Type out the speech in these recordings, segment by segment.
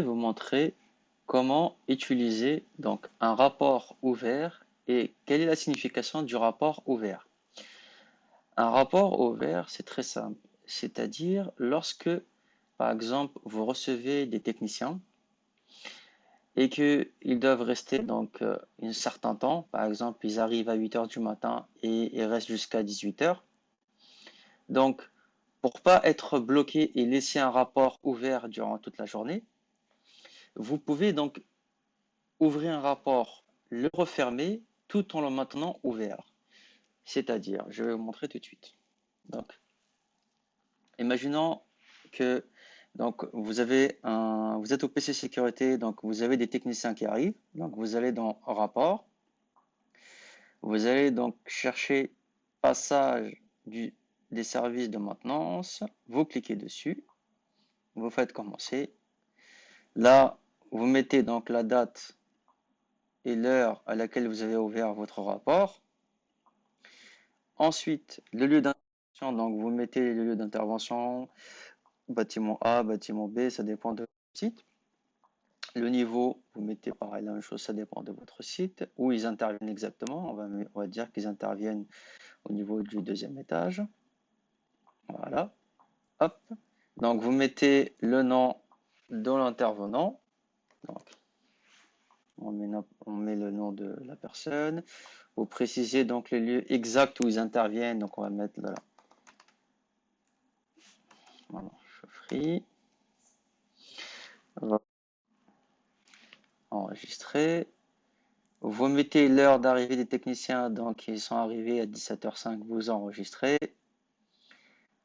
vous montrer comment utiliser donc un rapport ouvert et quelle est la signification du rapport ouvert. Un rapport ouvert, c'est très simple, c'est-à-dire lorsque, par exemple, vous recevez des techniciens et qu'ils doivent rester donc un certain temps, par exemple, ils arrivent à 8 heures du matin et ils restent jusqu'à 18 heures. Donc, pour pas être bloqué et laisser un rapport ouvert durant toute la journée, vous pouvez donc ouvrir un rapport, le refermer tout en le maintenant ouvert. C'est-à-dire, je vais vous montrer tout de suite. Donc, imaginons que donc vous êtes au PC sécurité, donc vous avez des techniciens qui arrivent. Donc vous allez dans rapport, vous allez donc chercher passage des services de maintenance, vous cliquez dessus, vous faites commencer. Là, vous mettez donc la date et l'heure à laquelle vous avez ouvert votre rapport. Ensuite, le lieu d'intervention, donc vous mettez le lieu d'intervention, bâtiment A, bâtiment B, ça dépend de votre site. Le niveau, vous mettez pareil la même chose, ça dépend de votre site. Où ils interviennent exactement, on va dire qu'ils interviennent au niveau du deuxième étage. Voilà, hop. Donc vous mettez le nom de l'intervenant. Donc on met le nom de la personne. Vous précisez donc les lieux exacts où ils interviennent. Donc on va mettre là. Voilà, chaufferie. On va enregistrer. Vous mettez l'heure d'arrivée des techniciens, donc ils sont arrivés à 17h05, vous enregistrez.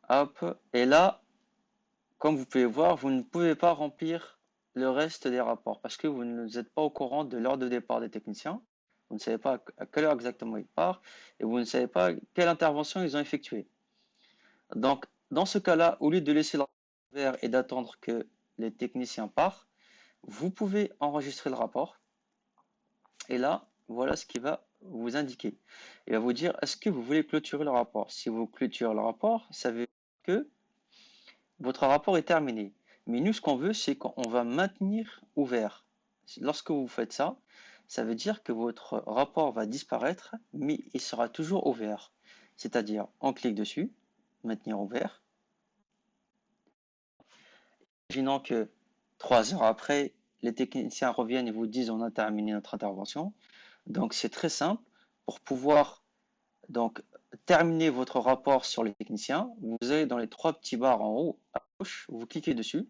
Hop, et là, comme vous pouvez voir, vous ne pouvez pas remplir le reste des rapports parce que vous n'êtes pas au courant de l'heure de départ des techniciens. Vous ne savez pas à quelle heure exactement ils partent et vous ne savez pas quelle intervention ils ont effectuée. Donc, dans ce cas-là, au lieu de laisser le rapport ouvert et d'attendre que les techniciens partent, vous pouvez enregistrer le rapport. Et là, voilà ce qui va vous indiquer. Il va vous dire, est-ce que vous voulez clôturer le rapport? Si vous clôturez le rapport, ça veut dire que votre rapport est terminé. Mais nous, ce qu'on veut, c'est qu'on va maintenir ouvert. Lorsque vous faites ça, ça veut dire que votre rapport va disparaître, mais il sera toujours ouvert. C'est-à-dire, on clique dessus, maintenir ouvert. Imaginons que 3 heures après, les techniciens reviennent et vous disent on a terminé notre intervention. Donc c'est très simple pour pouvoir donc terminer votre rapport sur les techniciens. Vous allez dans les trois petits barres en haut à gauche, vous cliquez dessus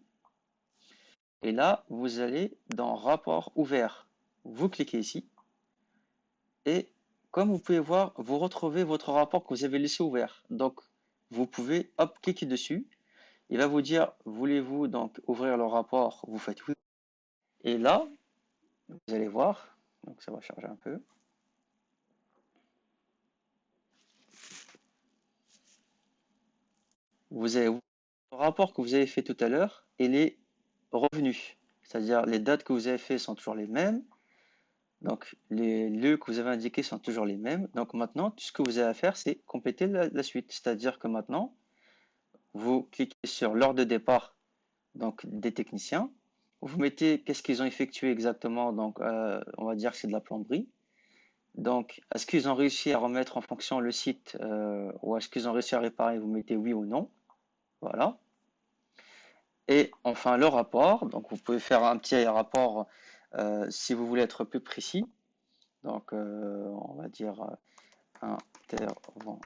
et là vous allez dans rapport ouvert. Vous cliquez ici et comme vous pouvez voir, vous retrouvez votre rapport que vous avez laissé ouvert. Donc vous pouvez hop cliquer dessus. Il va vous dire voulez-vous donc ouvrir le rapport? Vous faites oui. Et là, vous allez voir, donc ça va charger un peu. Vous avez le rapport que vous avez fait tout à l'heure et les revenus. C'est-à-dire les dates que vous avez fait sont toujours les mêmes. Donc les lieux que vous avez indiqués sont toujours les mêmes. Donc maintenant, tout ce que vous avez à faire, c'est compléter la suite. C'est-à-dire que maintenant, vous cliquez sur l'heure de départ donc, des techniciens. Vous mettez qu'est-ce qu'ils ont effectué exactement. Donc on va dire que c'est de la plomberie. Donc, est-ce qu'ils ont réussi à remettre en fonction le site ou est-ce qu'ils ont réussi à réparer? Vous mettez oui ou non. Voilà. Et enfin, le rapport. Donc, vous pouvez faire un petit rapport si vous voulez être plus précis. Donc, on va dire intervent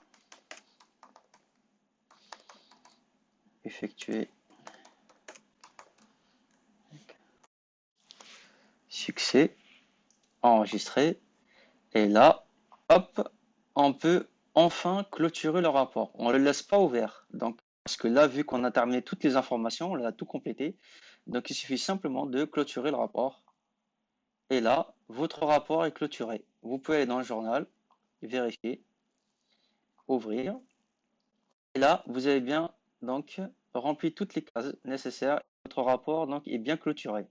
effectué succès enregistré. Et là, hop, on peut enfin clôturer le rapport. On ne le laisse pas ouvert. Donc, parce que là, vu qu'on a terminé toutes les informations, on a tout complété. Donc, il suffit simplement de clôturer le rapport. Et là, votre rapport est clôturé. Vous pouvez aller dans le journal, vérifier, ouvrir. Et là, vous avez bien donc rempli toutes les cases nécessaires. Votre rapport donc est bien clôturé.